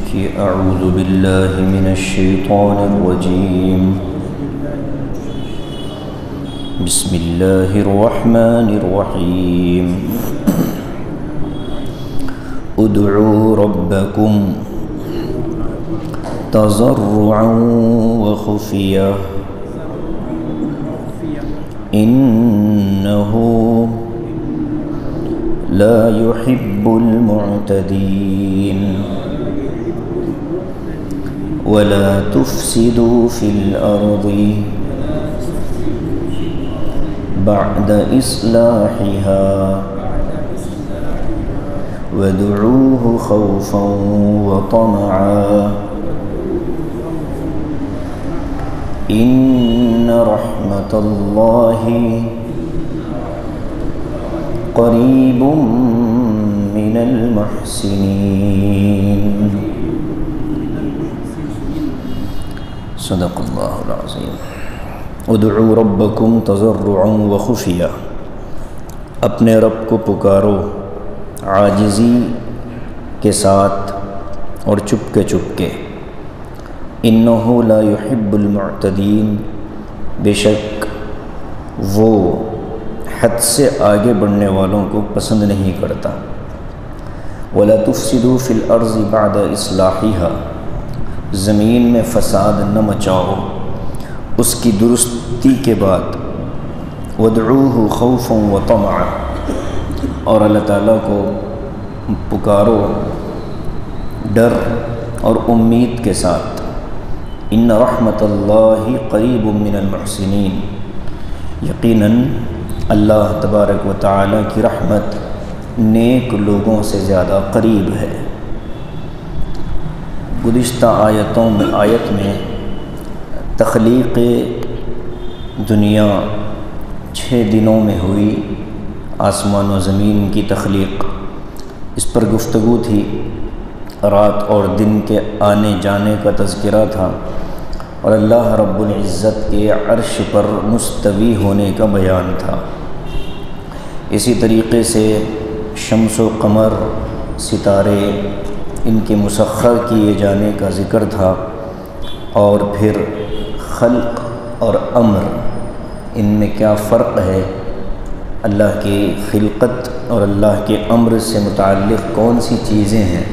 کہ اعوذ باللہ من الشیطان الرجیم بسم اللہ الرحمن الرحیم ادعوا ربکم تضرعا وخفیہ انہ لا يحب المعتدين ولا تفسدوا في الأرض بعد إصلاحها وادعوه خوفا وطمعا إن رحمة الله قریب من المحسنین صدق اللہ العظیم ادعوا ربکم تضرعا وخفیہ اپنے رب کو پکارو عاجزی کے ساتھ اور چپکے چپکے انہ لا يحب المعتدین بے شک وہ حد سے آگے بڑھنے والوں کو پسند نہیں کرتا وَلَا تُفْسِدُوا فِي الْأَرْضِ بَعْدَ إِصْلَاحِهَا زمین میں فساد نہ مچاؤ اس کی درستی کے بعد وَادْعُوهُ خَوْفًا وَطَمَعًا اور اللہ تعالیٰ کو پکارو ڈر اور امید کے ساتھ ان رحمت اللہ قریب من المحسنین یقیناً اللہ تبارک و تعالیٰ کی رحمت نیک لوگوں سے زیادہ قریب ہے گزشتہ آیت میں تخلیق دنیا 6 دنوں میں ہوئی آسمان و زمین کی تخلیق اس پر گفتگو تھی رات اور دن کے آنے جانے کا تذکرہ تھا اور اللہ رب العزت کے عرش پر مستوی ہونے کا بیان تھا اسی طریقے سے شمس و قمر ستارے ان کے مسخر کیے جانے کا ذکر تھا اور پھر خلق اور امر ان میں کیا فرق ہے اللہ کی خلقت اور اللہ کے امر سے متعلق کون سی چیزیں ہیں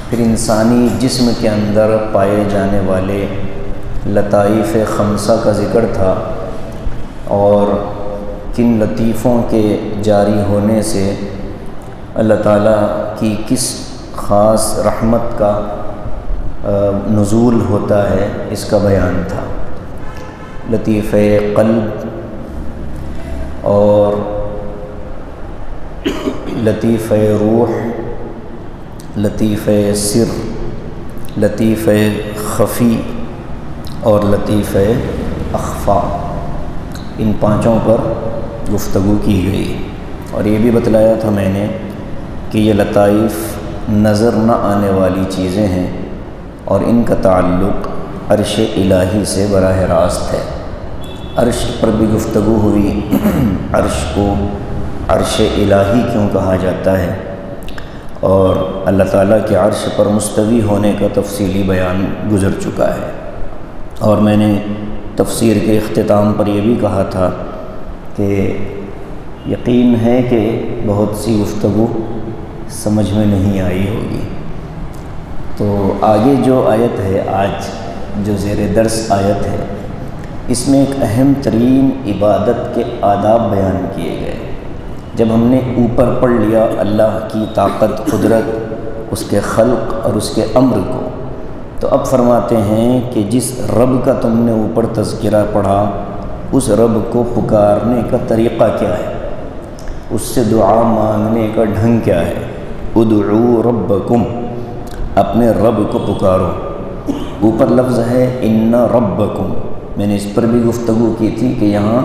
پھر انسانی جسم کے اندر پائے جانے والے لطائف خمسہ کا ذکر تھا اور کن لطیفوں کے جاری ہونے سے اللہ تعالیٰ کی کس خاص رحمت کا نزول ہوتا ہے اس کا بیان تھا لطیفہ قلب اور لطیفہ روح لطیفہ سر لطیفہ خفی اور لطیفہ اخفا ان 5 پر گفتگو کی گئی اور یہ بھی بتلایا تھا میں نے کہ یہ لطائف نظر نہ آنے والی چیزیں ہیں اور ان کا تعلق عرش الہی سے براہ راست ہے عرش پر بھی گفتگو ہوئی عرش کو عرش الہی کیوں کہا جاتا ہے اور اللہ تعالیٰ کے عرش پر مستوی ہونے کا تفصیلی بیان گزر چکا ہے اور میں نے تفسیر کے اختتام پر یہ بھی کہا تھا کہ یقین ہے کہ بہت سی گفتگو سمجھ میں نہیں آئی ہوگی تو آگے جو آیت ہے آج جو زیر درس آیت ہے اس میں ایک اہم ترین عبادت کے آداب بیان کیے گئے جب ہم نے اوپر پڑھ لیا اللہ کی طاقت قدرت اس کے خلق اور اس کے امر کو تو اب فرماتے ہیں کہ جس رب کا تم نے اوپر تذکرہ پڑھا اس رب کو پکارنے کا طریقہ کیا ہے اس سے دعا مانگنے کا ڈھنگ کیا ہے ادعوا ربکم اپنے رب کو پکارو اوپر لفظ ہے ان ربکم میں نے اس پر بھی گفتگو کی تھی کہ یہاں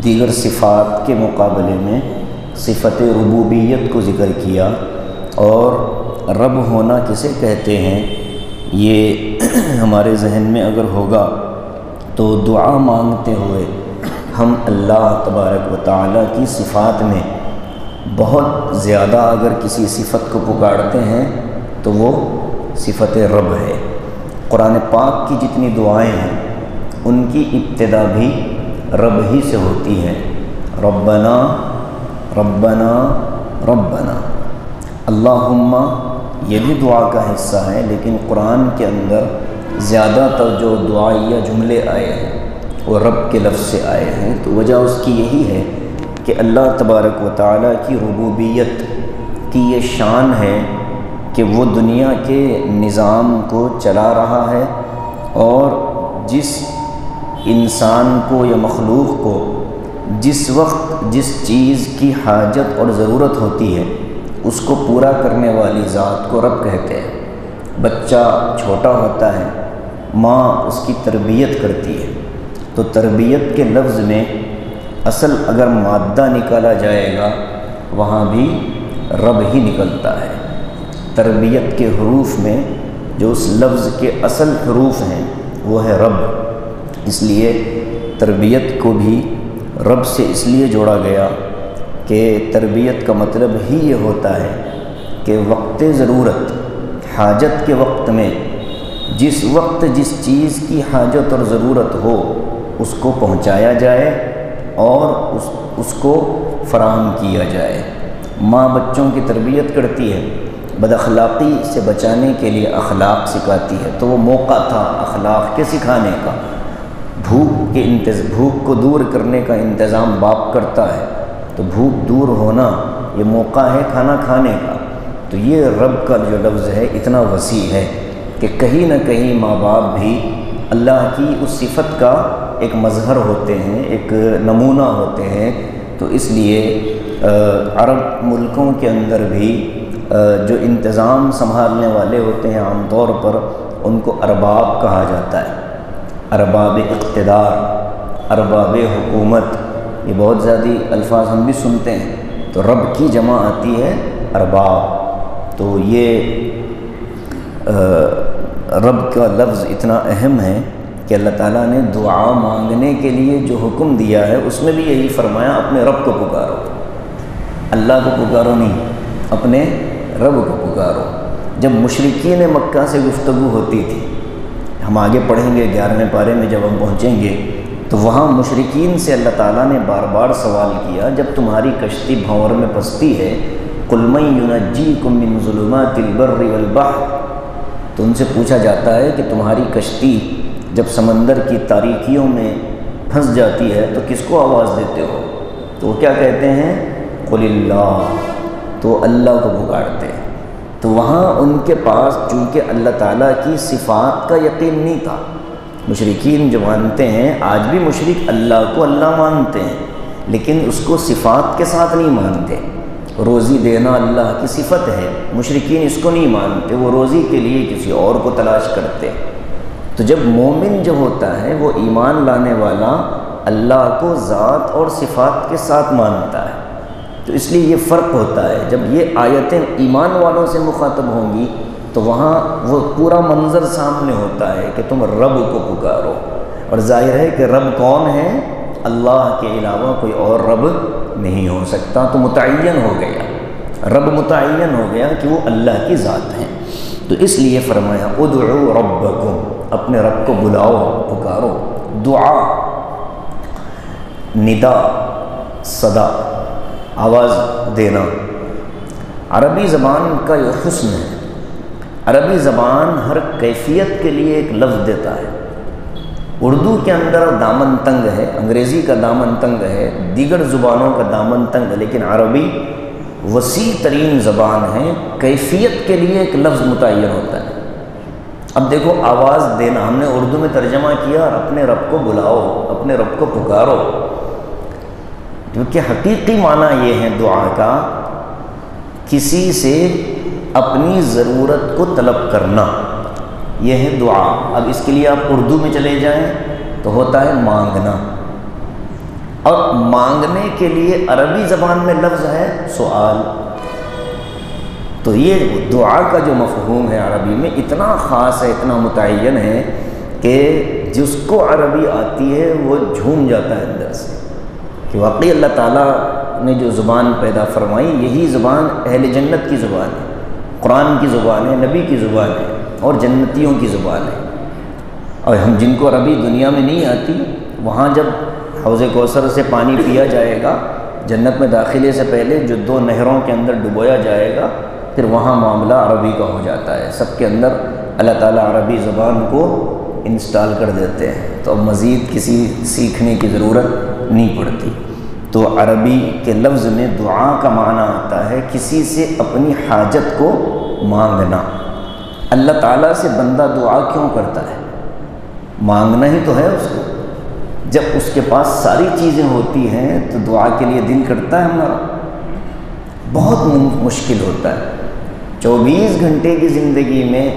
دیگر صفات کے مقابلے میں صفت ربوبیت کو ذکر کیا اور رب ہونا کسے کہتے ہیں یہ ہمارے ذہن میں اگر ہوگا تو دعا مانگتے ہوئے ہم اللہ تبارک و تعالیٰ کی صفات میں بہت زیادہ اگر کسی صفت کو پکارتے ہیں تو وہ صفت رب ہے۔ قرآن پاک کی جتنی دعائیں ہیں ان کی ابتدا بھی رب ہی سے ہوتی ہے، ربنا ربنا ربنا۔ اللہم یہ بھی دعا کا حصہ ہے، لیکن قرآن کے اندر زیادہ تر جو دعائیہ جملے آئے ہیں وہ رب کے لفظ سے آئے ہیں۔ تو وجہ اس کی یہی ہے کہ اللہ تبارک و تعالیٰ کی ربوبیت کی یہ شان ہے کہ وہ دنیا کے نظام کو چلا رہا ہے، اور جس انسان کو یا مخلوق کو جس وقت جس چیز کی حاجت اور ضرورت ہوتی ہے اس کو پورا کرنے والی ذات کو رب کہتے ہیں۔ بچہ چھوٹا ہوتا ہے، ماں اس کی تربیت کرتی ہے، تو تربیت کے لفظ میں اصل اگر مادہ نکالا جائے گا وہاں بھی رب ہی نکلتا ہے۔ تربیت کے حروف میں جو اس لفظ کے اصل حروف ہیں وہ ہے رب، اس لیے تربیت کو بھی رب سے اس لیے جوڑا گیا کہ تربیت کا مطلب ہی یہ ہوتا ہے کہ وقت ضرورت، حاجت کے وقت میں جس وقت جس چیز کی حاجت اور ضرورت ہو اس کو پہنچایا جائے اور اس کو فراہم کیا جائے۔ ماں بچوں کی تربیت کرتی ہے، بد اخلاقی سے بچانے کے لیے اخلاق سکھاتی ہے، تو وہ موقع تھا اخلاق کے سکھانے کا۔ بھوک کو دور کرنے کا انتظام باپ کرتا ہے، تو بھوک دور ہونا یہ موقع ہے کھانا کھانے کا۔ تو یہ رب کا جو لفظ ہے اتنا وسیع ہے کہ کہیں نہ کہیں ماں باپ بھی اللہ کی اس صفت کا ایک مظہر ہوتے ہیں، ایک نمونہ ہوتے ہیں۔ تو اس لیے عرب ملکوں کے اندر بھی جو انتظام سنبھالنے والے ہوتے ہیں عام طور پر ان کو ارباب کہا جاتا ہے، ارباب اقتدار، ارباب حکومت، یہ بہت زیادہ الفاظ ہم بھی سنتے ہیں۔ تو رب کی جمع آتی ہے ارباب۔ تو یہ رب کا لفظ اتنا اہم ہے کہ اللہ تعالیٰ نے دعا مانگنے کے لیے جو حکم دیا ہے اس میں بھی یہی فرمایا اپنے رب کو پکارو، اللہ کو پکارو نہیں، اپنے رب کو پکارو۔ جب مشرکین مکہ سے گفتگو ہوتی تھی، ہم آگے پڑھیں گے 11ویں پارے میں جب ہم پہنچیں گے، تو وہاں مشرکین سے اللہ تعالیٰ نے بار بار سوال کیا، جب تمہاری کشتی بھنور میں پھنستی ہے، قُلْ مَن يُنَجِّيكُم مِّن ظُلُمَاتِ الْبَرِّ وَالْبَحْرِ، تو ان سے پوچھا جاتا ہے کہ تمہاری کشتی جب سمندر کی تاریکیوں میں پھنس جاتی ہے تو کس کو آواز دیتے ہو؟ تو وہ کیا کہتے ہیں؟ قُلِ اللَّهُ، تو اللہ کو پکارتے ہیں۔ تو وہاں ان کے پاس چونکہ اللہ تعالیٰ کی صفات کا یقین نہیں تھا۔ مشرکین جو مانتے ہیں، آج بھی مشرک اللہ کو اللہ مانتے ہیں لیکن اس کو صفات کے ساتھ نہیں مانتے۔ روزی دینا اللہ کی صفت ہے، مشرکین اس کو نہیں مانتے، وہ روزی کے لیے کسی اور کو تلاش کرتے۔ تو جب مومن جو ہوتا ہے وہ ایمان لانے والا اللہ کو ذات اور صفات کے ساتھ مانتا ہے، تو اس لیے یہ فرق ہوتا ہے۔ جب یہ آیتیں ایمان والوں سے مخاطب ہوں گی تو وہاں وہ پورا منظر سامنے ہوتا ہے کہ تم رب کو پکارو، اور ظاہر ہے کہ رب کون ہے؟ اللہ کے علاوہ کوئی اور رب نہیں ہو سکتا۔ تو متعین ہو گیا، رب متعین ہو گیا کہ وہ اللہ کی ذات ہیں۔ تو اس لیے فرمایا ادعوا ربکم، اپنے رب کو بلاؤ، پکارو۔ دعا، ندا، صدا، آواز دینا، عربی زبان کا یہ حسن ہے۔ عربی زبان ہر کیفیت کے لیے ایک لفظ دیتا ہے۔ اردو کے اندر دامن تنگ ہے، انگریزی کا دامن تنگ ہے، دیگر زبانوں کا دامن تنگ ہے، لیکن عربی وسیع ترین زبان ہے، کیفیت کے لیے ایک لفظ متعین ہوتا ہے۔ اب دیکھو آواز دینا ہم نے اردو میں ترجمہ کیا، اپنے رب کو بلاؤ، اپنے رب کو پکارو، کیونکہ حقیقی معنی یہ ہے دعا کا کسی سے اپنی ضرورت کو طلب کرنا، یہ ہے دعا۔ اب اس کے لیے آپ اردو میں چلے جائیں تو ہوتا ہے مانگنا، اور مانگنے کے لیے عربی زبان میں لفظ ہے سؤال۔ تو یہ دعا کا جو مفہوم ہے عربی میں اتنا خاص ہے، اتنا متعین ہے کہ جس کو عربی آتی ہے وہ جھوم جاتا ہے اندر سے کہ واقعی اللہ تعالیٰ نے جو زبان پیدا فرمائی یہی زبان اہل جنت کی زبان ہے، قرآن کی زبان ہے، نبی کی زبان ہے۔ اور جنتیوں کی زبان ہے۔ اور ہم جن کو عربی دنیا میں نہیں آتی، وہاں جب حوض کوثر سے پانی پیا جائے گا، جنت میں داخلے سے پہلے جو 2 نہروں کے اندر ڈبویا جائے گا، پھر وہاں معاملہ عربی کا ہو جاتا ہے۔ سب کے اندر اللہ تعالیٰ عربی زبان کو انسٹال کر دیتے ہیں، تو اب مزید کسی سیکھنے کی ضرورت نہیں پڑتی۔ تو عربی کے لفظ میں دعا کا معنی آتا ہے کسی سے اپنی حاجت کو مانگنا۔ اللہ تعالیٰ سے بندہ دعا کیوں کرتا ہے؟ مانگنا ہی تو ہے اس کو۔ جب اس کے پاس ساری چیزیں ہوتی ہیں تو دعا کے لیے دل کرتا ہے ہمارا؟ بہت مشکل ہوتا ہے۔ 24 گھنٹے کی زندگی میں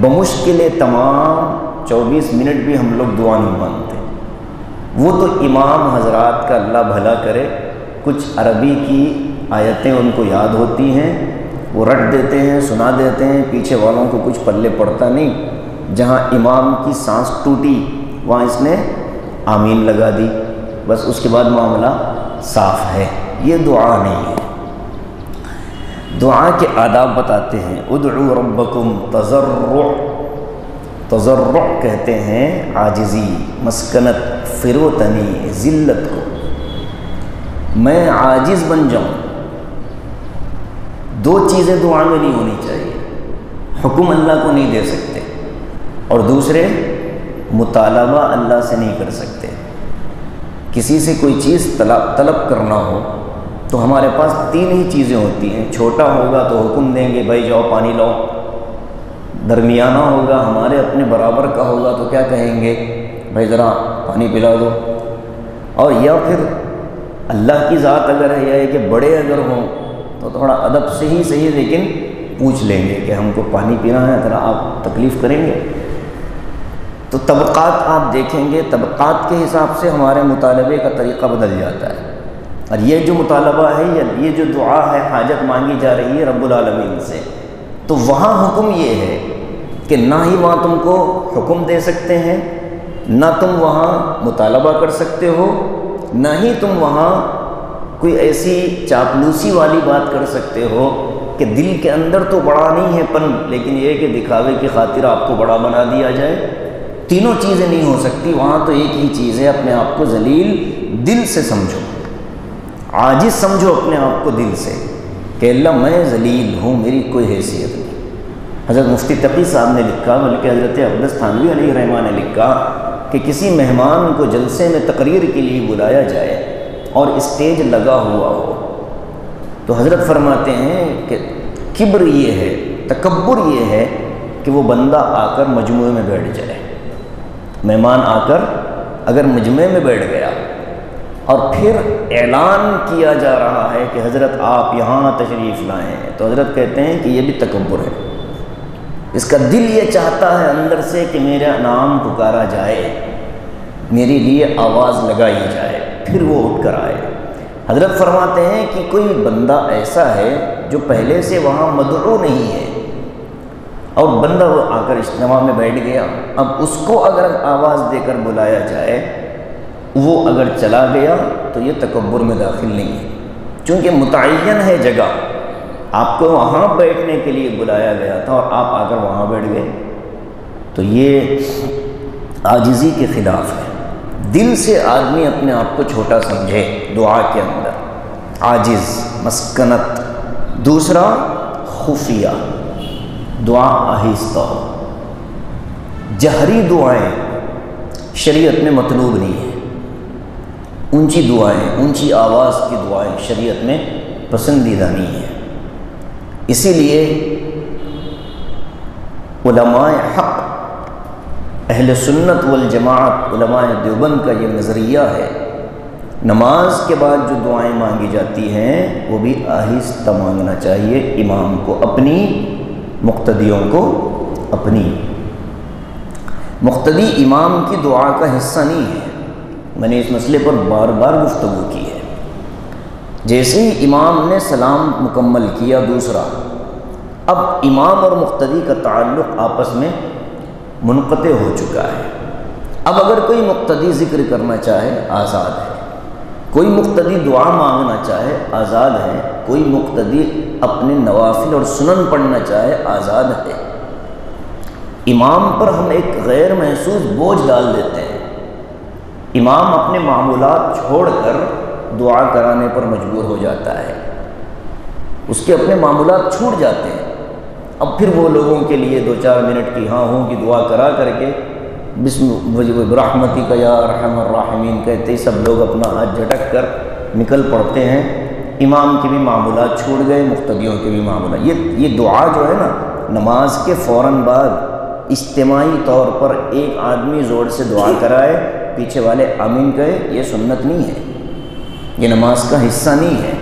بمشکل تمام 24 منٹ بھی ہم لوگ دعا نہیں مانگتے۔ وہ تو امام حضرات کا اللہ بھلا کرے، کچھ عربی کی آیتیں ان کو یاد ہوتی ہیں، وہ رٹ دیتے ہیں، سنا دیتے ہیں، پیچھے والوں کو کچھ پلے پڑتا نہیں۔ جہاں امام کی سانس ٹوٹی وہاں اس نے آمین لگا دی، بس اس کے بعد معاملہ صاف ہے۔ یہ دعا نہیں ہے۔ دعا کے آداب بتاتے ہیں۔ ادعوا ربکم تضرع کہتے ہیں عاجزی، مسکنت، فروتنی، ذلت کو۔ میں عاجز بن جاؤں۔ 2 چیزیں دعا میں نہیں ہونی چاہیے۔ حکم اللہ کو نہیں دے سکتے، اور دوسرے مطالبہ اللہ سے نہیں کر سکتے۔ کسی سے کوئی چیز طلب کرنا ہو تو ہمارے پاس 3 ہی چیزیں ہوتی ہیں۔ چھوٹا ہوگا تو حکم دیں گے بھائی جاؤ پانی لاؤ، درمیانہ ہوگا ہمارے اپنے برابر کا ہوگا تو کیا کہیں گے؟ بھائی ذرا پانی پلا دو۔ اور یا پھر اللہ کی ذات اگر ہے، یا کہ بڑے اگر ہوں تو تھوڑا ادب سے ہی صحیح لیکن پوچھ لیں گے کہ ہم کو پانی پینا ہے، ذرا آپ تکلیف کریں گے؟ تو طبقات آپ دیکھیں گے، طبقات کے حساب سے ہمارے مطالبے کا طریقہ بدل جاتا ہے۔ اور یہ جو مطالبہ ہے، یہ جو دعا ہے، حاجت مانگی جا رہی ہے رب العالمین سے، تو وہاں حکم یہ ہے کہ نہ ہی وہاں تم کو حکم دے سکتے ہیں، نہ تم وہاں مطالبہ کر سکتے ہو، نہ ہی تم وہاں کوئی ایسی چاپلوسی والی بات کر سکتے ہو کہ دل کے اندر تو بڑا نہیں ہے پن، لیکن یہ کہ دکھاوے کی خاطر آپ کو بڑا بنا دیا جائے۔ تینوں چیزیں نہیں ہو سکتی۔ وہاں تو ایک ہی چیز ہے، اپنے آپ کو ذلیل دل سے سمجھو، عاجز سمجھو اپنے آپ کو دل سے کہ اللہ میں ذلیل ہوں، میری کوئی حیثیت نہیں۔ حضرت مفتی تقی صاحب نے لکھا، بلکہ حضرت اقدس تھانوی علیہ الرحمہ نے لکھا کہ کسی مہمان کو جلسے میں تقریر کے لیے بلایا جائے اور اسٹیج لگا ہوا ہو تو حضرت فرماتے ہیں کہ کبر یہ ہے، تکبر یہ ہے کہ وہ بندہ آ کر مجموعے میں بیٹھ جائے۔ مہمان آ کر اگر مجمع میں بیٹھ گیا اور پھر اعلان کیا جا رہا ہے کہ حضرت آپ یہاں تشریف لائیں، تو حضرت کہتے ہیں کہ یہ بھی تکبر ہے۔ اس کا دل یہ چاہتا ہے اندر سے کہ میرا نام پکارا جائے، میرے لیے آواز لگائی جائے، پھر وہ اٹھ کر آئے۔ حضرت فرماتے ہیں کہ کوئی بندہ ایسا ہے جو پہلے سے وہاں مدعو نہیں ہے، اور بندہ وہ آ کر اجتماع میں بیٹھ گیا، اب اس کو اگر آواز دے کر بلایا جائے، وہ اگر چلا گیا تو یہ تکبر میں داخل نہیں ہے، چونکہ متعین ہے جگہ، آپ کو وہاں بیٹھنے کے لیے بلایا گیا تھا اور آپ آ کر وہاں بیٹھ گئے، تو یہ عاجزی کے خلاف ہے۔ دل سے آدمی اپنے آپ کو چھوٹا سمجھے دعا کے اندر، عاجز، مسکنت۔ دوسرا خفیہ، دعا آہستہ ہو۔ جہری دعائیں شریعت میں مطلوب نہیں ہیں، اونچی دعائیں، اونچی آواز کی دعائیں شریعت میں پسندیدہ نہیں ہیں۔ اسی لیے علماء حق، اہل سنت والجماعت، علماء دیوبند کا یہ نظریہ ہے، نماز کے بعد جو دعائیں مانگی جاتی ہیں وہ بھی آہستہ مانگنا چاہیے، امام کو اپنی، مقتدیوں کو اپنی۔ مقتدی امام کی دعا کا حصہ نہیں ہے، میں نے اس مسئلے پر بار بار گفتگو کی ہے۔ جیسے ہی امام نے سلام مکمل کیا دوسرا، اب امام اور مقتدی کا تعلق آپس میں منقطع ہو چکا ہے۔ اب اگر کوئی مقتدی ذکر کرنا چاہے آزاد ہے، کوئی مقتدی دعا مانگنا چاہے آزاد ہے، کوئی مقتدی اپنے نوافل اور سنن پڑھنا چاہے آزاد ہے، امام پر ہم ایک غیر محسوس بوجھ ڈال دیتے ہیں. امام اپنے معمولات چھوڑ کر دعا کرانے پر مجبور ہو جاتا ہے، اس کے اپنے معمولات چھوٹ جاتے ہیں. اب پھر وہ لوگوں کے لیے 2-4 منٹ کی ہاں ہوں کی دعا کرا کر کے بسم برحمتک یا ارحم الراحمین کہتے ہی سب لوگ اپنا ہاتھ جھٹک کر نکل پڑتے ہیں. امام کے بھی معمولات چھوٹ گئے، مقتدیوں کے بھی معمولات. یہ دعا جو ہے نا، نماز کے فوراً بعد اجتماعی طور پر ایک آدمی زور سے دعا کرائے، پیچھے والے آمین کہے، یہ سنت نہیں ہے، یہ نماز کا حصہ نہیں ہے.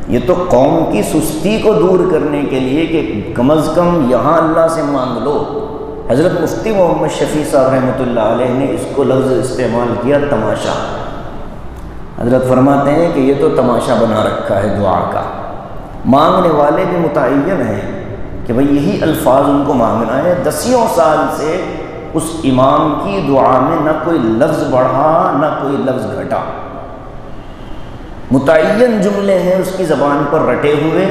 یہ تو قوم کی سستی کو دور کرنے کے لیے کہ کم از کم یہاں اللہ سے مانگ لو. حضرت مفتی محمد شفیع صاحب رحمۃ اللہ علیہ نے اس کو لفظ استعمال کیا تماشا. حضرت فرماتے ہیں کہ یہ تو تماشا بنا رکھا ہے دعا کا. مانگنے والے بھی متعین ہیں کہ بھئی یہی الفاظ ان کو مانگنا ہے. 10 سال سے اس امام کی دعا میں نہ کوئی لفظ بڑھا نہ کوئی لفظ گھٹا. متعین جملے ہیں اس کی زبان پر رٹے ہوئے،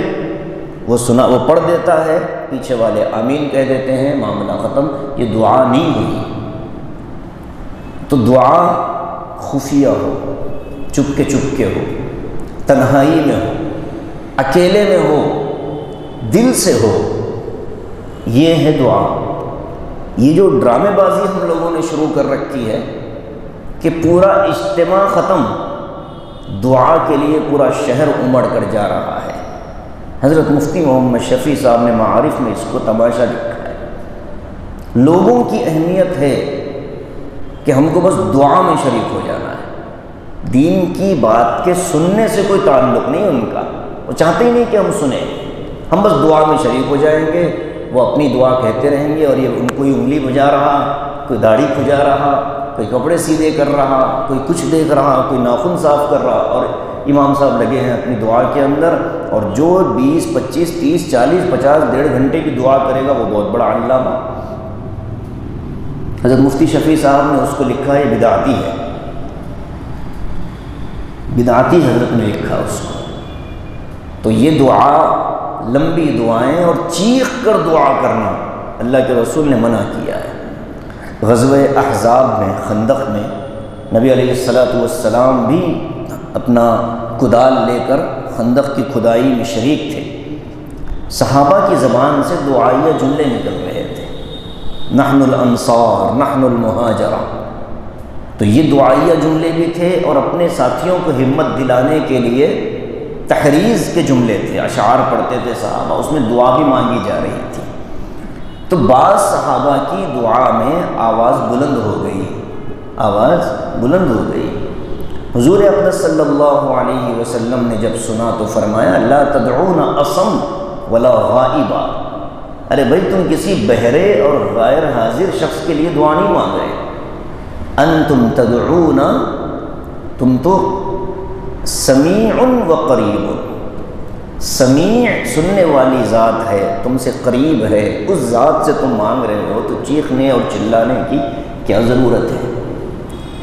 وہ پڑھ دیتا ہے، پیچھے والے آمین کہہ دیتے ہیں، معاملہ ختم. یہ دعا نہیں ہوئی. تو دعا خفیہ ہو، چپکے ہو، تنہائی میں ہو، اکیلے میں ہو، دل سے ہو، یہ ہے دعا. یہ جو ڈرامے بازی ہم لوگوں نے شروع کر رکھی ہے کہ پورا اجتماع ختم، دعا کے لیے پورا شہر امڑ کر جا رہا ہے. حضرت مفتی محمد شفیع صاحب نے معارف میں اس کو تماشا لکھا ہے. لوگوں کی اہمیت ہے کہ ہم کو بس دعا میں شریک ہو جانا ہے. دین کی بات کے سننے سے کوئی تعلق نہیں ان کا، وہ چاہتے ہی نہیں کہ ہم سنیں. ہم بس دعا میں شریک ہو جائیں گے، وہ اپنی دعا کہتے رہیں گے، اور یہ ان کوئی انگلی بجا رہا، کوئی داڑھی کھجا رہا، کوئی کپڑے سیدھے کر رہا، کوئی کچھ دیکھ رہا، کوئی ناخن صاف کر رہا، اور امام صاحب لگے ہیں اپنی دعا کے اندر. اور جو 20 25 30 40 50 1.5 گھنٹے کی دعا کرے گا وہ بہت بڑا علامہ. حضرت مفتی شفیع صاحب نے اس کو لکھا ہے بدعتی ہے، بدعتی حضرت نے لکھا اس کو. تو یہ دعا، لمبی دعائیں اور چیخ کر دعا کرنا اللہ کے رسول نے منع کیا ہے. غزوہ احزاب میں، خندق میں، نبی علیہ السلام بھی اپنا کدال لے کر خندق کی کھدائی میں شریک تھے. صحابہ کی زبان سے دعائیہ جملے نکل رہے تھے، نحن الانصار، نحن المہاجرہ. تو یہ دعائیہ جملے بھی تھے، اور اپنے ساتھیوں کو ہمت دلانے کے لیے تحریض کے جملے تھے، اشعار پڑھتے تھے صحابہ، اس میں دعا بھی مانگی جا رہی تھی. تو بعض صحابہ کی دعا میں آواز بلند ہو گئی، آواز بلند ہو گئی. حضور اقدس صلی اللہ علیہ وسلم نے جب سنا تو فرمایا لا تدعون اصم ولا غائبا. ارے بھائی تم کسی بہرے اور غیر حاضر شخص کے لیے دعا نہیں مانگ رہے. انتم تدعون، تم تو سمیع و قریب، سمیع سننے والی ذات ہے، تم سے قریب ہے، اس ذات سے تم مانگ رہے ہو، تو چیخنے اور چلانے کی کیا ضرورت ہے.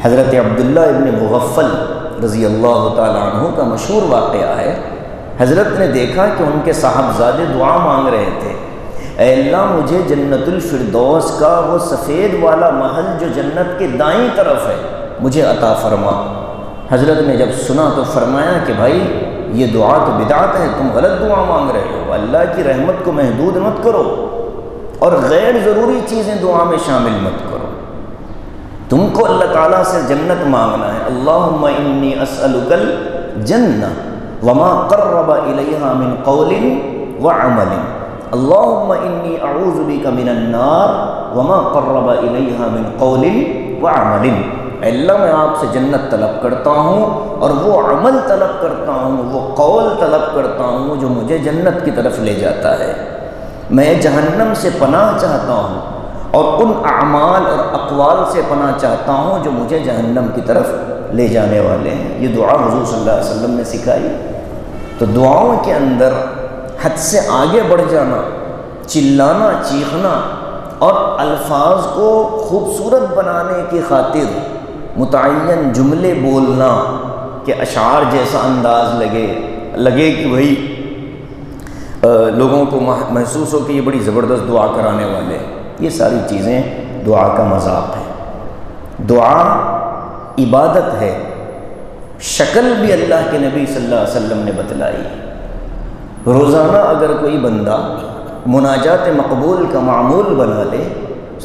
حضرت عبداللہ ابن مغفل رضی اللہ تعالیٰ عنہ کا مشہور واقعہ ہے. حضرت نے دیکھا کہ ان کے صاحبزادے دعا مانگ رہے تھے، اے اللہ مجھے جنت الفردوس کا وہ سفید والا محل جو جنت کے دائیں طرف ہے مجھے عطا فرما. حضرت نے جب سنا تو فرمایا کہ بھائی یہ دعا تو بدعت ہے، تم غلط دعا مانگ رہے ہو. اللہ کی رحمت کو محدود مت کرو، اور غیر ضروری چیزیں دعا میں شامل مت کرو. تم کو اللہ تعالیٰ سے جنت مانگنا ہے. اللہم انی اسألک الجنہ وما قرب الیہا من قول وعمل. اللہم انی اعوذ بک من النار وما قرب الیہا من قول وعمل. اللہ میں آپ سے جنت طلب کرتا ہوں، اور وہ عمل طلب کرتا ہوں، وہ قول طلب کرتا ہوں جو مجھے جنت کی طرف لے جاتا ہے. میں جہنم سے پناہ چاہتا ہوں، اور ان اعمال اور اقوال سے پناہ چاہتا ہوں جو مجھے جہنم کی طرف لے جانے والے ہیں. یہ دعا حضور صلی اللہ علیہ وسلم نے سکھائی. تو دعاؤں کے اندر حد سے آگے بڑھ جانا، چلانا، چیخنا، اور الفاظ کو خوبصورت بنانے کی خاطر متعین جملے بولنا کہ اشعار جیسا انداز لگے کہ بھئی لوگوں کو محسوس ہو کہ یہ بڑی زبردست دعا کرانے والے. یہ ساری چیزیں دعا کا مذاق ہے۔ دعا عبادت ہے، شکل بھی اللہ کے نبی صلی اللہ علیہ وسلم نے بتلائی۔ روزانہ اگر کوئی بندہ مناجات مقبول کا معمول بنا لے،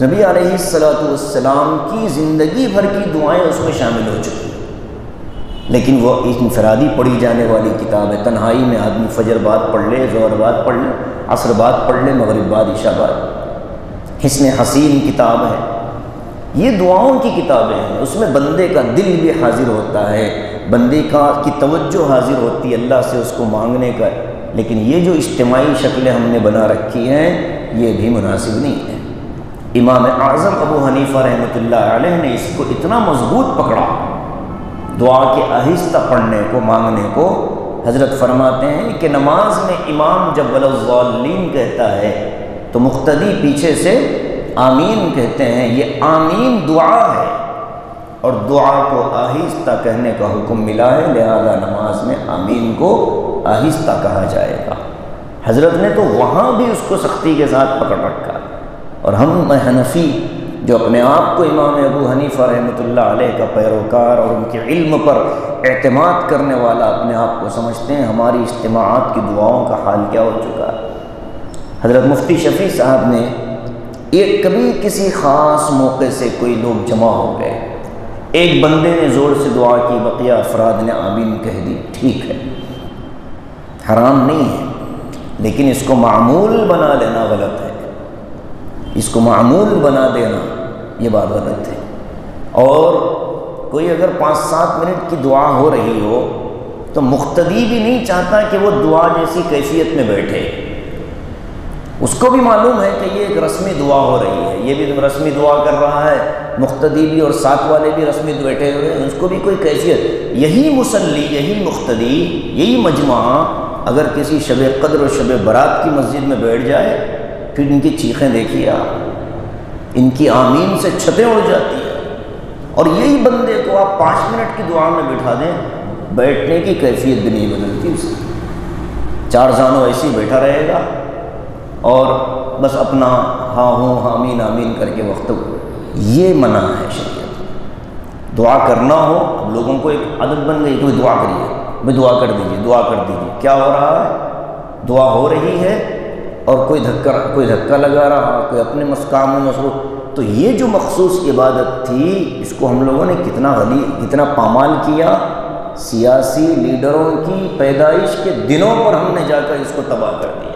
نبی علیہ السلام کی زندگی بھر کی دعائیں اس میں شامل ہو چکی ہیں، لیکن وہ انفرادی پڑھی جانے والی کتاب ہے۔ تنہائی میں آدمی فجر بعد پڑھ لے، ظہر بعد پڑھ لے، عصر بعد پڑھ لے، مغرب بعد، عشاء بعد۔ حسن حسین کتاب ہے، یہ دعاؤں کی کتابیں ہیں۔ اس میں بندے کا دل بھی حاضر ہوتا ہے، بندے کی توجہ حاضر ہوتی ہے اللہ سے اس کو مانگنے کا۔ لیکن یہ جو اجتماعی شکلیں ہم نے بنا رکھی ہیں یہ بھی مناسب نہیں ہے۔ امام اعظم ابو حنیفہ رحمۃ اللہ علیہ نے اس کو اتنا مضبوط پکڑا، دعا کے آہستہ پڑھنے کو، مانگنے کو۔ حضرت فرماتے ہیں کہ نماز میں امام جب وَلَضَّالِّينَ کہتا ہے تو مقتدی پیچھے سے آمین کہتے ہیں۔ یہ آمین دعا ہے اور دعا کو آہستہ کہنے کا حکم ملا ہے، لہذا نماز میں آمین کو آہستہ کہا جائے گا۔ حضرت نے تو وہاں بھی اس کو سختی کے ساتھ پکڑ رکھا، اور ہم حنفی جو اپنے آپ کو امام ابو حنیفہ رحمۃ اللہ علیہ کا پیروکار اور ان کے علم پر اعتماد کرنے والا اپنے آپ کو سمجھتے ہیں، ہماری اجتماعات کی دعاؤں کا حال کیا ہو چکا ہے۔ حضرت مفتی شفیع صاحب نے کبھی کسی خاص موقع سے کوئی لوگ جمع ہو گئے، ایک بندے نے زور سے دعا کی، بقیہ افراد نے آمین کہہ دی، ٹھیک ہے، حرام نہیں ہے، لیکن اس کو معمول بنا لینا غلط ہے۔ اس کو معمول بنا دینا یہ بات غلط ہے۔ اور کوئی اگر 5-7 منٹ کی دعا ہو رہی ہو تو مقتدی بھی نہیں چاہتا کہ وہ دعا جیسی کیفیت میں بیٹھے، اس کو بھی معلوم ہے کہ یہ ایک رسمی دعا ہو رہی ہے، یہ بھی رسمی دعا کر رہا ہے، مقتدی بھی اور ساتھ والے بھی رسمی بیٹھے ہوئے ہیں، اس کو بھی کوئی کیفیت۔ یہی مصلی، یہی مقتدی، یہی مجمع اگر کسی شب قدر اور شب برات کی مسجد میں بیٹھ جائے، پھر ان کی چیخیں دیکھیے آپ، ان کی آمین سے چھتیں اڑ جاتی ہیں۔ اور یہی بندے کو آپ 5 منٹ کی دعا میں بٹھا دیں، بیٹھنے کی کیفیت بھی نہیں بدلتی اس کی، 4 زانوں ایسے ہی بیٹھا رہے گا اور بس اپنا ہاں ہوں آمین آمین کر کے وقت۔ یہ منع ہے شریعت۔ دعا کرنا ہو، اب لوگوں کو ایک عادت بن گئی، کوئی دعا کریے، بھائی دعا کر دیجیے، دعا کر دیجیے۔ کیا ہو رہا ہے؟ دعا ہو رہی ہے اور کوئی دھکا لگا رہا، کوئی اپنے کام میں مصروف۔ تو یہ جو مخصوص عبادت تھی، اس کو ہم لوگوں نے کتنا پامال کیا۔ سیاسی لیڈروں کی پیدائش کے دنوں پر ہم نے جا کر اس کو تباہ کر دیا۔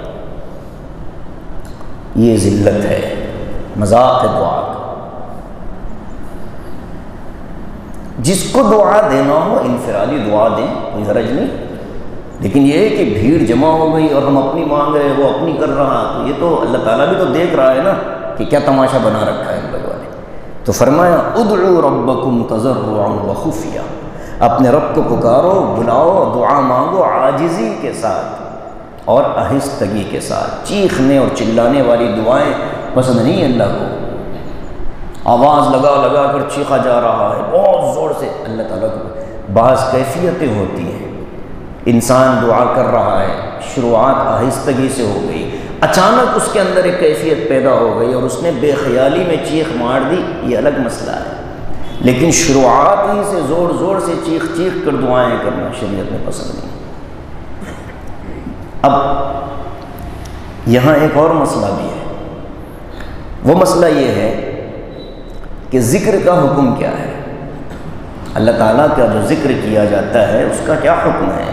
یہ ذلت ہے، مذاق ہے دعا کا۔ جس کو دعا دینا ہو انفرادی دعا دیں، کوئی حرج نہیں، لیکن یہ ہے کہ بھیڑ جمع ہو گئی اور ہم اپنی مانگ رہے، وہ اپنی کر رہا، تو یہ تو اللہ تعالیٰ بھی تو دیکھ رہا ہے نا کہ کیا تماشا بنا رکھا ہے ان لوگوں نے۔ تو فرمایا ادعوا ربکم تضرعا وخفیا، اپنے رب کو پکارو، بلاؤ، دعا مانگو عاجزی کے ساتھ اور آہستگی کے ساتھ۔ چیخنے اور چلانے والی دعائیں پسند نہیں اللہ کو، آواز لگا کر چیخا جا رہا ہے بہت زور سے، اللہ تعالیٰ کو بعض کیفیتیں ہوتی ہیں۔ انسان دعا کر رہا ہے، شروعات آہستگی سے ہو گئی، اچانک اس کے اندر ایک کیفیت پیدا ہو گئی اور اس نے بے خیالی میں چیخ مار دی، یہ الگ مسئلہ ہے۔ لیکن شروعات ہی سے زور سے چیخ کر دعائیں کرنا شریعت میں پسند نہیں۔ اب یہاں ایک اور مسئلہ بھی ہے، وہ مسئلہ یہ ہے کہ ذکر کا حکم کیا ہے؟ اللہ تعالیٰ کا جو ذکر کیا جاتا ہے اس کا کیا حکم ہے؟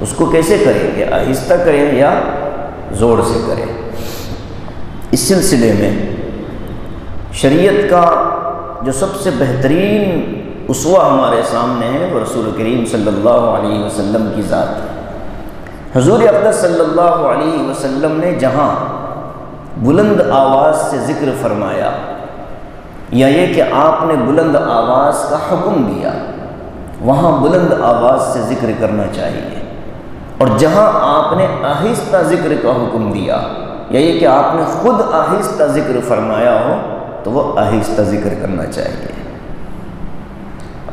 اس کو کیسے کریں گے؟ آہستہ کریں یا زور سے کریں؟ اس سلسلے میں شریعت کا جو سب سے بہترین اسوہ ہمارے سامنے ہے وہ رسول کریم صلی اللہ علیہ وسلم کی ذات ہے۔ حضور اقدس صلی اللہ علیہ وسلم نے جہاں بلند آواز سے ذکر فرمایا، یا یہ کہ آپ نے بلند آواز کا حکم دیا، وہاں بلند آواز سے ذکر کرنا چاہیے، اور جہاں آپ نے آہستہ ذکر کا حکم دیا، یا یہ کہ آپ نے خود آہستہ ذکر فرمایا ہو تو وہ آہستہ ذکر کرنا چاہیے۔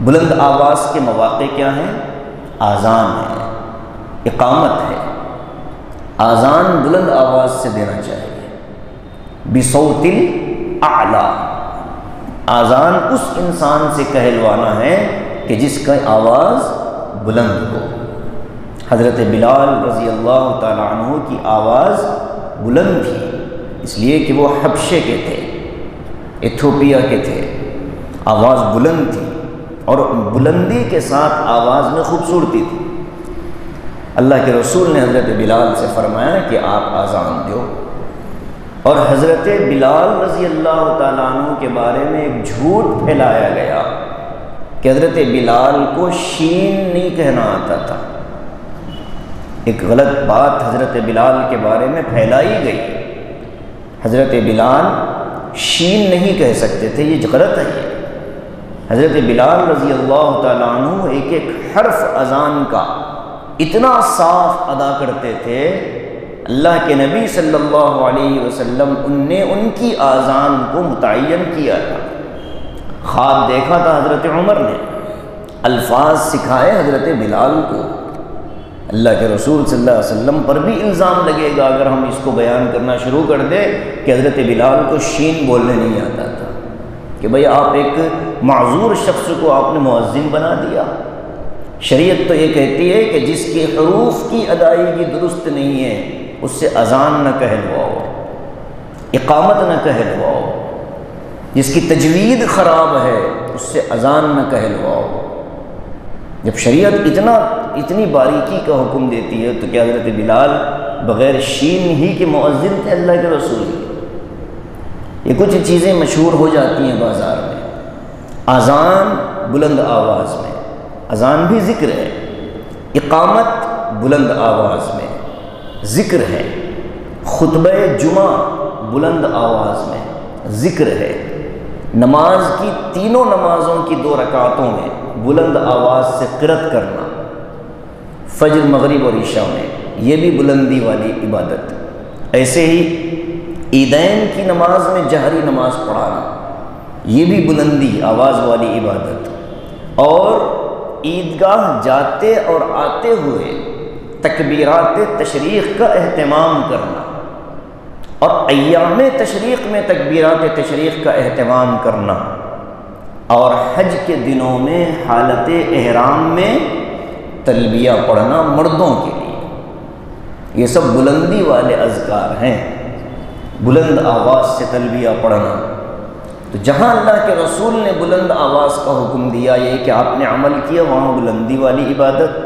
بلند آواز کے مواقع کیا ہیں؟ آذان ہے، اقامت ہے۔ آذان بلند آواز سے دینا چاہیے، بصوت اعلیٰ، اذان اس انسان سے کہلوانا ہے کہ جس کا آواز بلند ہو۔ حضرت بلال رضی اللہ تعالیٰ عنہ کی آواز بلند تھی، اس لیے کہ وہ حبشے کے تھے، ایتھوپیا کے تھے، آواز بلند تھی، اور بلندی کے ساتھ آواز میں خوبصورتی تھی۔ اللہ کے رسول نے حضرت بلال سے فرمایا کہ آپ اذان دو، اور حضرت بلال رضی اللہ تعالیٰ عنہ کے بارے میں ایک جھوٹ پھیلایا گیا کہ حضرت بلال کو شین نہیں کہنا آتا تھا۔ ایک غلط بات حضرت بلال کے بارے میں پھیلائی گئی، حضرت بلال شین نہیں کہہ سکتے تھے، یہ غلط ہے۔ یہ حضرت بلال رضی اللہ تعالیٰ عنہ ایک ایک حرف اذان کا اتنا صاف ادا کرتے تھے، اللہ کے نبی صلی اللہ علیہ وسلم نے ان کی اذان کو متعین کیا تھا۔ خواب دیکھا تھا حضرت عمر نے، الفاظ سکھائے حضرت بلال کو۔ اللہ کے رسول صلی اللہ علیہ وسلم پر بھی الزام لگے گا اگر ہم اس کو بیان کرنا شروع کر دیں کہ حضرت بلال کو شین بولنے نہیں آتا تھا، کہ بھئی آپ ایک معذور شخص کو آپ نے مؤذن بنا دیا۔ شریعت تو یہ کہتی ہے کہ جس کے حروف کی ادائیگی درست نہیں ہے اس سے اذان نہ کہلواؤ، اقامت نہ کہلواؤ، جس کی تجوید خراب ہے اس سے اذان نہ کہلواؤ۔ جب شریعت اتنی باریکی کا حکم دیتی ہے تو کیا حضرت بلال بغیر شین ہی کے مؤذن تھے اللہ کے رسول؟ یہ کچھ چیزیں مشہور ہو جاتی ہیں بازار میں۔ اذان بلند آواز میں، اذان بھی ذکر ہے، اقامت بلند آواز میں ذکر ہے، خطبہ جمعہ بلند آواز میں ذکر ہے، نماز کی تینوں نمازوں کی 2 رکعتوں میں بلند آواز سے قرأت کرنا، فجر مغرب اور عشاء میں، یہ بھی بلندی والی عبادت۔ ایسے ہی عیدین کی نماز میں جہری نماز پڑھانا، یہ بھی بلندی آواز والی عبادت۔ اور عیدگاہ جاتے اور آتے ہوئے تکبیرات تشریق کا اہتمام کرنا، اور ایام تشریق میں تکبیرات تشریق کا اہتمام کرنا، اور حج کے دنوں میں حالت احرام میں تلبیہ پڑھنا مردوں کے لیے، یہ سب بلندی والے اذکار ہیں، بلند آواز سے تلبیہ پڑھنا۔ تو جہاں اللہ کے رسول نے بلند آواز کا حکم دیا یہ کہ آپ نے عمل کیا، وہاں بلندی والی عبادت،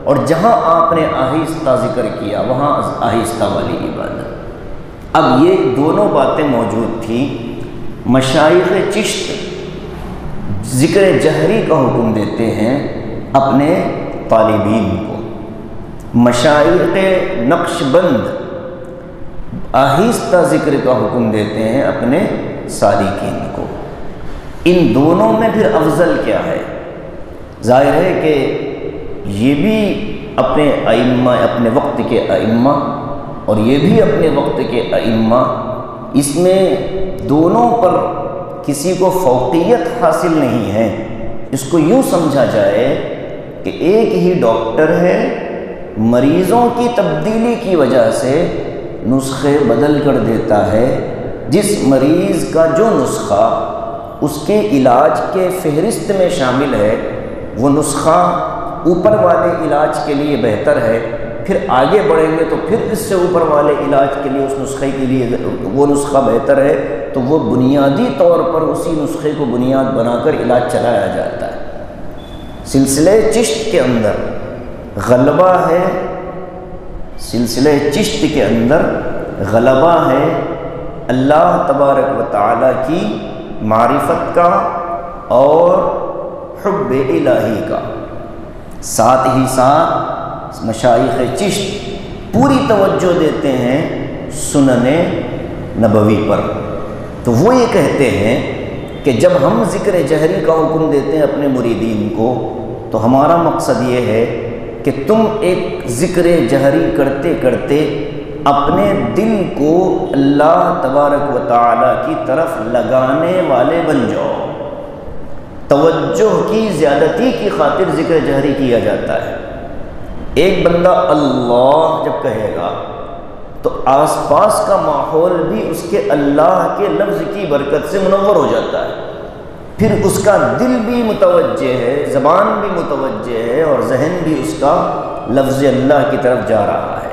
اور جہاں آپ نے آہستہ ذکر کیا وہاں آہستہ والی عبادت۔ اب یہ دونوں باتیں موجود تھیں۔ مشائخ چشت ذکر جہری کا حکم دیتے ہیں اپنے طالبین کو، مشائخ نقش بند آہستہ ذکر کا حکم دیتے ہیں اپنے سالکین کو۔ ان دونوں میں پھر افضل کیا ہے؟ ظاہر ہے کہ یہ بھی اپنے ائمہ، اپنے وقت کے ائمہ، اور یہ بھی اپنے وقت کے ائمہ، اس میں دونوں پر کسی کو فوقیت حاصل نہیں ہے۔ اس کو یوں سمجھا جائے کہ ایک ہی ڈاکٹر ہے، مریضوں کی تبدیلی کی وجہ سے نسخے بدل کر دیتا ہے۔ جس مریض کا جو نسخہ اس کے علاج کے فہرست میں شامل ہے وہ نسخہ اوپر والے علاج کے لیے بہتر ہے، پھر آگے بڑھیں گے تو پھر اس سے اوپر والے علاج کے لیے اس نسخے کے لیے وہ نسخہ بہتر ہے، تو وہ بنیادی طور پر اسی نسخے کو بنیاد بنا کر علاج چلایا جاتا ہے۔ سلسلہ چشت کے اندر غلبہ ہے، سلسلہ چشت کے اندر غلبہ ہے اللہ تبارک و تعالیٰ کی معرفت کا اور حب الہی کا۔ ساتھ ہی ساتھ مشائخ چشت پوری توجہ دیتے ہیں سنن نبوی پر۔ تو وہ یہ کہتے ہیں کہ جب ہم ذکر جہری کا حکم دیتے ہیں اپنے مریدین کو تو ہمارا مقصد یہ ہے کہ تم ایک ذکر جہری کرتے کرتے اپنے دل کو اللہ تبارک و تعالیٰ کی طرف لگانے والے بن جاؤ۔ توجہ کی زیادتی کی خاطر ذکر جہری کیا جاتا ہے۔ ایک بندہ اللہ جب کہے گا تو آس پاس کا ماحول بھی اس کے اللہ کے لفظ کی برکت سے منور ہو جاتا ہے، پھر اس کا دل بھی متوجہ ہے، زبان بھی متوجہ ہے، اور ذہن بھی اس کا لفظ اللہ کی طرف جا رہا ہے۔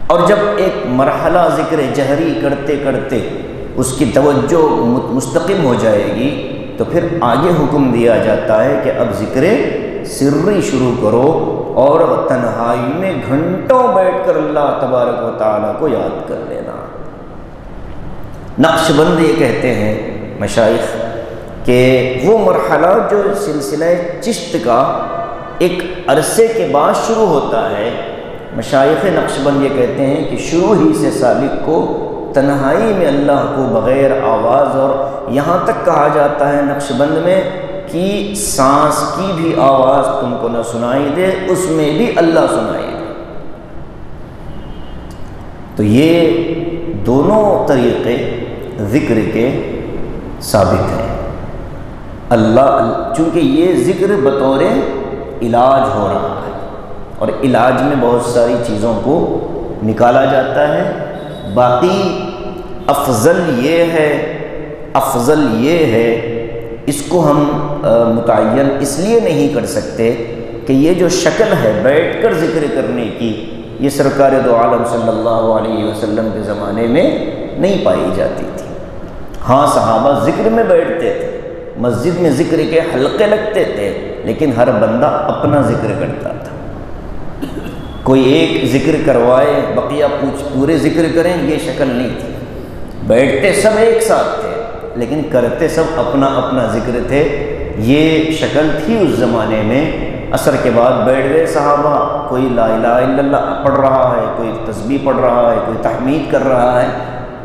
اور جب ایک مرحلہ ذکر جہری کرتے کرتے اس کی توجہ مستقم ہو جائے گی تو پھر آگے حکم دیا جاتا ہے کہ اب ذکر سری شروع کرو اور تنہائی میں گھنٹوں بیٹھ کر اللہ تبارک و تعالیٰ کو یاد کر لینا۔ نقش بند یہ کہتے ہیں مشائخ کہ وہ مرحلہ جو سلسلہ چشت کا ایک عرصے کے بعد شروع ہوتا ہے، مشائخ نقش بند یہ کہتے ہیں کہ شروع ہی سے سالک کو تنہائی میں اللہ کو بغیر آواز، اور یہاں تک کہا جاتا ہے نقش بند میں کہ سانس کی بھی آواز تم کو نہ سنائی دے، اس میں بھی اللہ سنائی دے۔ تو یہ دونوں طریقے ذکر کے ثابت ہیں۔ اللہ چونکہ یہ ذکر بطور علاج ہو رہا ہے، اور علاج میں بہت ساری چیزوں کو نکالا جاتا ہے، باقی افضل یہ ہے اس کو ہم متعین اس لیے نہیں کر سکتے کہ یہ جو شکل ہے بیٹھ کر ذکر کرنے کی، یہ سرکار دو عالم صلی اللہ علیہ وسلم کے زمانے میں نہیں پائی جاتی تھی۔ ہاں صحابہ ذکر میں بیٹھتے تھے، مسجد میں ذکر کے حلقے لگتے تھے، لیکن ہر بندہ اپنا ذکر کرتا تھا۔ کوئی ایک ذکر کروائے بقیہ پورے ذکر کریں، یہ شکل نہیں تھی۔ بیٹھتے سب ایک ساتھ تھے لیکن کرتے سب اپنا اپنا ذکر تھے، یہ شکل تھی اس زمانے میں۔ عصر کے بعد بیٹھ گئے صحابہ، کوئی لا الہ الا اللہ پڑھ رہا ہے، کوئی تسبیح پڑھ رہا ہے، کوئی تحمید کر رہا ہے،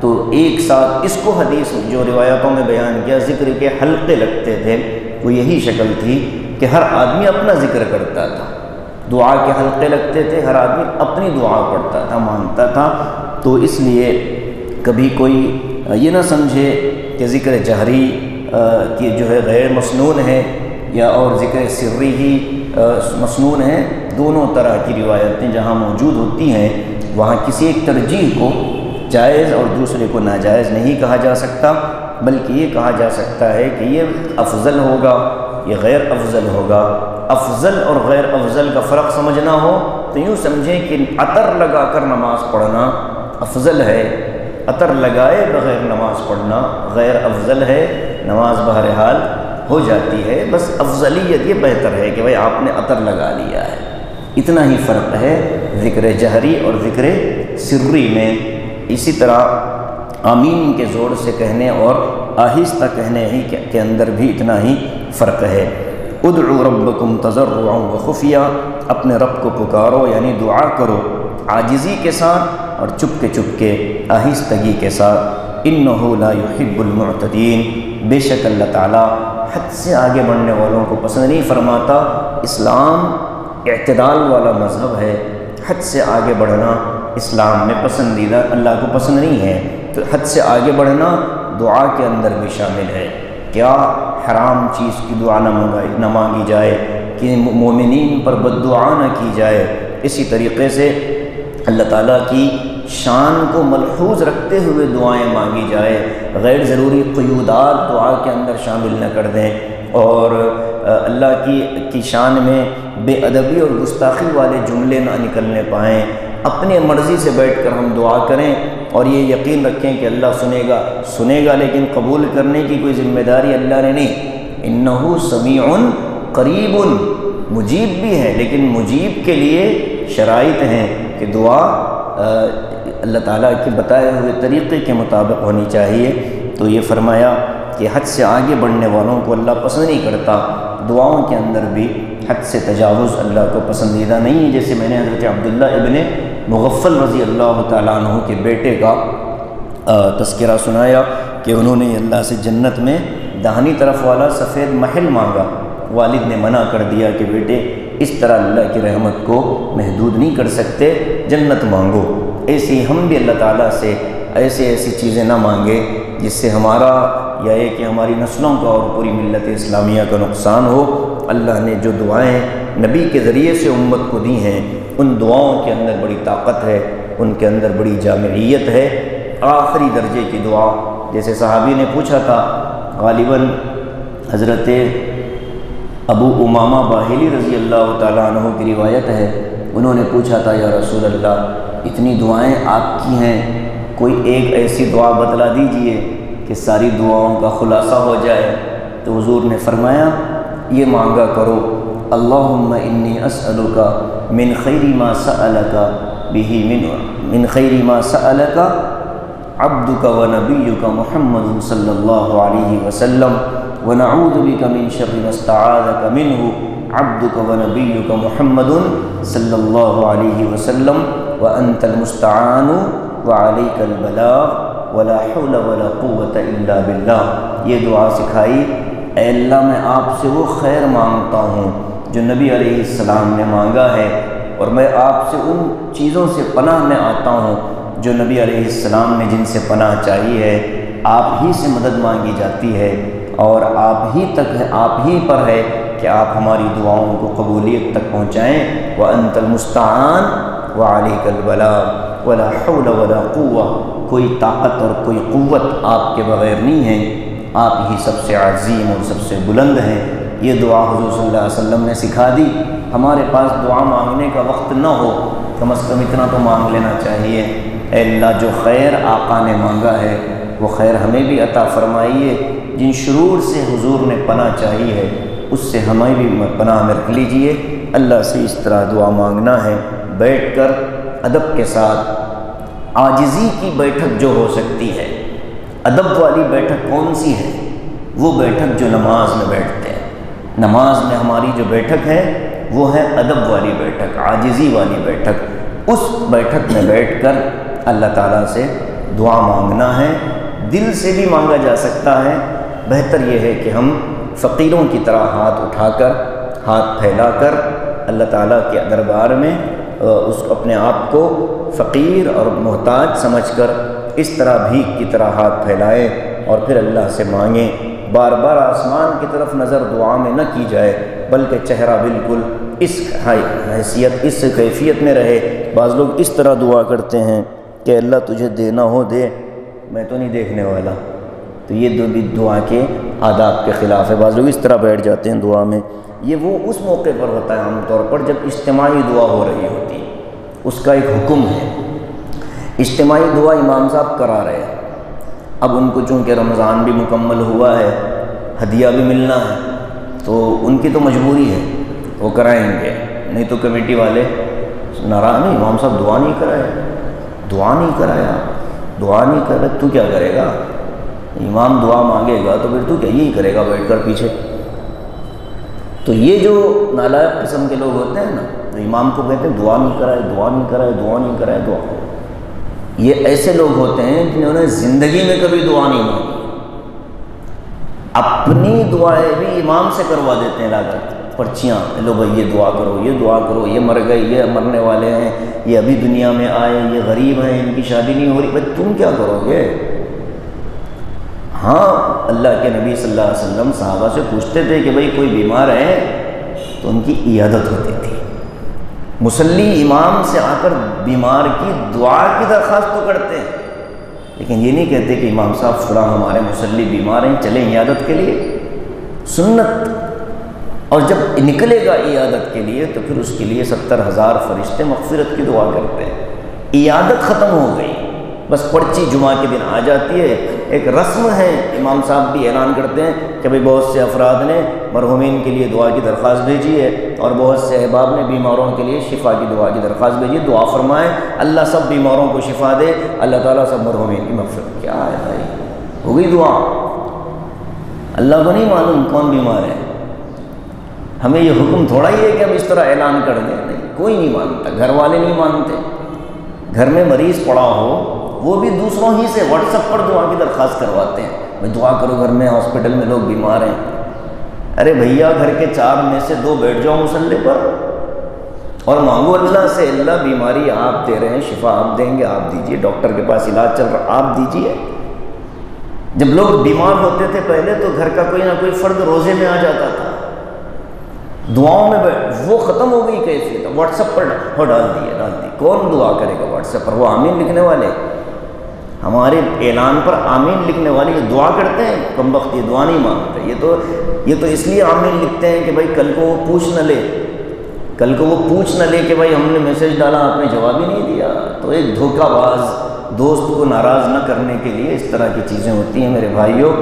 تو ایک ساتھ اس کو حدیث جو روایتوں میں بیان کیا ذکر کے حلقے لگتے تھے، وہ یہی شکل تھی کہ ہر آدمی اپنا ذکر کرتا تھا، دعا کے حلقے لگتے تھے، ہر آدمی اپنی دعا پڑھتا تھا، مانگتا تھا۔ تو اس لیے کبھی کوئی یہ نہ سمجھے کہ ذکر جہری کی جو ہے غیر مسنون ہے یا اور ذکر سری ہی مسنون ہے، دونوں طرح کی روایتیں جہاں موجود ہوتی ہیں وہاں کسی ایک ترجیح کو جائز اور دوسرے کو ناجائز نہیں کہا جا سکتا، بلکہ یہ کہا جا سکتا ہے کہ یہ افضل ہوگا، یہ غیر افضل ہوگا۔ افضل اور غیر افضل کا فرق سمجھنا ہو تو یوں سمجھیں کہ عطر لگا کر نماز پڑھنا افضل ہے، عطر لگائے بغیر نماز پڑھنا غیر افضل ہے۔ نماز بہرحال ہو جاتی ہے، بس افضلیت یہ بہتر ہے کہ بھائی آپ نے عطر لگا لیا ہے، اتنا ہی فرق ہے ذکر جہری اور ذکر سری میں۔ اسی طرح آمین کے زور سے کہنے اور آہستہ کہنے ہی کے اندر بھی اتنا ہی فرق ہے۔ ادعوا ربکم تضرعا وخفیہ، اپنے رب کو پکارو یعنی دعا کرو عاجزی کے ساتھ اور چپ کے آہستگی کے ساتھ۔ انہ لا يحب المعتدین، بے شک اللہ تعالیٰ حد سے آگے بڑھنے والوں کو پسند نہیں فرماتا۔ اسلام اعتدال والا مذہب ہے، حد سے آگے بڑھنا اسلام میں پسندیدہ اللہ کو پسند نہیں ہے۔ تو حد سے آگے بڑھنا دعا کے اندر بھی شامل ہے، کیا حرام چیز کی دعا نہ مانگی جائے، کہ مومنین پر بد دعا نہ کی جائے۔ اسی طریقے سے اللہ تعالیٰ کی شان کو ملحوظ رکھتے ہوئے دعائیں مانگی جائے، غیر ضروری قیودات دعا کے اندر شامل نہ کر دیں، اور اللہ کی شان میں بے ادبی اور گستاخی والے جملے نہ نکلنے پائیں۔ اپنے مرضی سے بیٹھ کر ہم دعا کریں اور یہ یقین رکھیں کہ اللہ سنے گا لیکن قبول کرنے کی کوئی ذمہ داری اللہ نے نہیں۔ انہ سمیع قریب، مجیب بھی ہے لیکن مجیب کے لیے شرائط ہیں کہ دعا اللہ تعالیٰ کے بتائے ہوئے طریقے کے مطابق ہونی چاہیے۔ تو یہ فرمایا کہ حد سے آگے بڑھنے والوں کو اللہ پسند نہیں کرتا، دعاؤں کے اندر بھی حد سے تجاوز اللہ کو پسندیدہ نہیں ہے۔ جیسے میں نے حضرت عبداللہ ابن مغفل رضی اللہ تعالیٰ عنہ کے بیٹے کا تذکرہ سنایا کہ انہوں نے اللہ سے جنت میں داہنی طرف والا سفید محل مانگا، والد نے منع کر دیا کہ بیٹے اس طرح اللہ کی رحمت کو محدود نہیں کر سکتے، جنت مانگو۔ ایسی ہم بھی اللہ تعالیٰ سے ایسی چیزیں نہ مانگے جس سے ہمارا یا یہ کہ ہماری نسلوں کا اور پوری ملت اسلامیہ کا نقصان ہو۔ اللہ نے جو دعائیں نبی کے ذریعے سے امت کو دی ہیں ان دعاؤں کے اندر بڑی طاقت ہے، ان کے اندر بڑی جامعیت ہے، آخری درجے کی دعا۔ جیسے صحابی نے پوچھا تھا، غالباً حضرت ابو امامہ باہلی رضی اللہ تعالیٰ عنہ کی روایت ہے، انہوں نے پوچھا تھا یا رسول اللہ اتنی دعائیں آپ کی ہیں، کوئی ایک ایسی دعا بتلا دیجئے کہ ساری دعاؤں کا خلاصہ ہو جائے۔ تو حضور نے فرمایا یہ مانگا کرو، اللہم انی اسألک من خیر ما سألک بہ من خیر ما سألک عبدک و نبیک محمد صلی اللہ علیہ وسلم ونعوذ بک من شر ما استعاذک منہ عبدک و نبیک محمد صلی اللہ علیہ وسلم وانت المستعان وعلیک البلاغ ولا حول ولا قوة الا باللہ۔ یہ دعا سکھائی، اے اللہ میں آپ سے وہ خیر مانگتا ہوں جو نبی علیہ السلام نے مانگا ہے، اور میں آپ سے ان چیزوں سے پناہ میں آتا ہوں جو نبی علیہ السلام نے جن سے پناہ چاہی ہے۔ آپ ہی سے مدد مانگی جاتی ہے اور آپ ہی تک ہے، آپ ہی پر ہے کہ آپ ہماری دعاؤں کو قبولیت تک پہنچائیں۔ وَأَنْتَ الْمُسْتَعَانُ وَعَلَيْكَ الْبَلَاغُ وَلَا حَوْلَ وَلَا قُوَّةَ، کوئی طاقت اور کوئی قوت آپ کے بغیر نہیں ہے، آپ ہی سب سے عظیم اور سب سے بلند ہیں۔ یہ دعا حضور صلی اللہ علیہ وسلم نے سکھا دی۔ ہمارے پاس دعا مانگنے کا وقت نہ ہو، کم از کم اتنا تو مانگ لینا چاہیے، اے اللہ جو خیر آقا نے مانگا ہے وہ خیر ہمیں بھی عطا فرمائیے، جن شرور سے حضور نے پناہ چاہی ہے اس سے ہمیں بھی پناہ میں رکھ لیجئے۔ اللہ سے اس طرح دعا مانگنا ہے، بیٹھ کر ادب کے ساتھ، عاجزی کی بیٹھک جو ہو سکتی ہے۔ ادب والی بیٹھک کون سی ہے؟ وہ بیٹھک جو نماز میں بیٹھتے ہیں۔ نماز میں ہماری جو بیٹھک ہے وہ ہے ادب والی بیٹھک، عاجزی والی بیٹھک۔ اس بیٹھک میں بیٹھ کر اللہ تعالیٰ سے دعا مانگنا ہے، دل سے بھی مانگا جا سکتا ہے۔ بہتر یہ ہے کہ ہم فقیروں کی طرح ہاتھ اٹھا کر، ہاتھ پھیلا کر اللہ تعالیٰ کے دربار میں اس اپنے آپ کو فقیر اور محتاج سمجھ کر اس طرح بھیک کی طرح ہاتھ پھیلائیں اور پھر اللہ سے مانگیں۔ بار بار آسمان کی طرف نظر دعا میں نہ کی جائے، بلکہ چہرہ بالکل اس حیثیت، اس کیفیت میں رہے۔ بعض لوگ اس طرح دعا کرتے ہیں کہ اللہ تجھے دینا ہو دے، میں تو نہیں دیکھنے والا، تو یہ بھی دعا کے آداب کے خلاف ہے۔ بعض لوگ اس طرح بیٹھ جاتے ہیں دعا میں۔ یہ وہ اس موقع پر ہوتا ہے عام طور پر جب اجتماعی دعا ہو رہی ہوتی ہے، اس کا ایک حکم ہے۔ اجتماعی دعا امام صاحب کرا رہے ہیں، اب ان کو چونکہ رمضان بھی مکمل ہوا ہے، ہدیہ بھی ملنا ہے، تو ان کی تو مجبوری ہے، وہ کرائیں گے، نہیں تو کمیٹی والے ناراض نہیں، امام صاحب دعا نہیں کرائے، دعا نہیں کرایا، دعا نہیں کر رہے تو کیا کرے گا؟ امام دعا مانگے گا تو پھر تو کیا یہی کرے گا بیٹھ کر پیچھے؟ تو یہ جو نالائق قسم کے لوگ ہوتے ہیں نا، جو امام کو کہتے ہیں دعا نہیں کرائے، دعا نہیں کرائے، دعا نہیں کرائے، دعا، یہ ایسے لوگ ہوتے ہیں جنہوں نے زندگی میں کبھی دعا نہیں مانگی، اپنی دعائیں بھی امام سے کروا دیتے ہیں، لا کر پرچیاں، لو بھائی یہ دعا کرو، یہ دعا کرو، یہ مر گئے، یہ مرنے والے ہیں، یہ ابھی دنیا میں آئے، یہ غریب ہیں، ان کی شادی نہیں ہو رہی، بھائی تم کیا کرو گے؟ ہاں اللہ کے نبی صلی اللہ علیہ وسلم صحابہ سے پوچھتے تھے کہ بھائی کوئی بیمار ہے تو ان کی عیادت ہوتی تھی، مصلی امام سے آ کر بیمار کی دعا کی درخواست تو کرتے ہیں، لیکن یہ نہیں کہتے کہ امام صاحب فلاں ہمارے مصلی بیمار ہیں چلیں عیادت کے لیے، سنت۔ اور جب نکلے گا عیادت کے لیے تو پھر اس کے لیے 70,000 فرشتے مغفرت کی دعا کرتے ہیں۔ عیادت ختم ہو گئی، بس پرچی جمعہ کے دن آ جاتی ہے، ایک رسم ہے۔ امام صاحب بھی اعلان کرتے ہیں کہ بھئی بہت سے افراد نے مرحومین کے لیے دعا کی درخواست بھیجی ہے، اور بہت سے احباب نے بیماروں کے لیے شفا کی دعا کی درخواست بھیجی ہے، دعا فرمائیں اللہ سب بیماروں کو شفا دے، اللہ تعالیٰ سب مرحومین کی مغفرت۔ کیا ہے بھائی، ہو گئی دعا۔ اللہ کو نہیں معلوم کون بیمار ہے، ہمیں یہ حکم تھوڑا ہی ہے کہ ہم اس طرح اعلان کر دیں، نہیں، کوئی نہیں مانتا، گھر والے نہیں مانتے، گھر میں مریض پڑا ہو وہ بھی دوسروں ہی سے واٹس ایپ پر دعا کی درخواست کرواتے ہیں، میں دعا کرو گھر میں ہاسپٹل میں لوگ بیمار ہیں۔ ارے بھیا گھر کے 4 میں سے 2 بیٹھ جاؤ مصلی پر اور مانگو اللہ سے، اللہ بیماری آپ دے رہے ہیں، شفا آپ دیں گے، آپ دیجئے، ڈاکٹر کے پاس علاج چل رہا آپ دیجئے۔ جب لوگ بیمار ہوتے تھے پہلے تو گھر کا کوئی نہ کوئی فرد روزے میں آ جاتا تھا، دعاؤں میں وہ ختم ہو گئی کیفیت، واٹس ایپ پر ڈال دی، کون دعا کرے گا واٹس ایپ پر؟ وہ آمین لکھنے والے، ہمارے اعلان پر آمین لکھنے والے یہ دعا کرتے ہیں؟ کم وقت یہ دعا نہیں مانگتے، یہ تو اس لیے آمین لکھتے ہیں کہ بھائی کل کو وہ پوچھ نہ لے کہ بھائی ہم نے میسج ڈالا آپ نے جواب ہی نہیں دیا۔ تو ایک دھوکہ باز دوست کو ناراض نہ کرنے کے لیے اس طرح کی چیزیں ہوتی ہیں میرے بھائیوں۔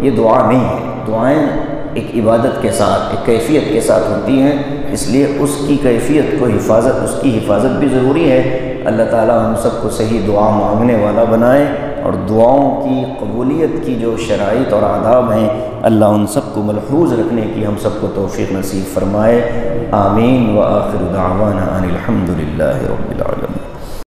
یہ دعا نہیں ہے، دعائیں ایک عبادت کے ساتھ، ایک کیفیت کے ساتھ ہوتی ہیں، اس لیے اس کی کیفیت کو اس کی حفاظت بھی ضروری ہے۔ اللہ تعالیٰ ہم سب کو صحیح دعا مانگنے والا بنائے، اور دعاؤں کی قبولیت کی جو شرائط اور آداب ہیں اللہ ان سب کو ملحوظ رکھنے کی ہم سب کو توفیق نصیب فرمائے۔ آمین۔ وآخر دعوانا ان الحمد للہ رب العالمین۔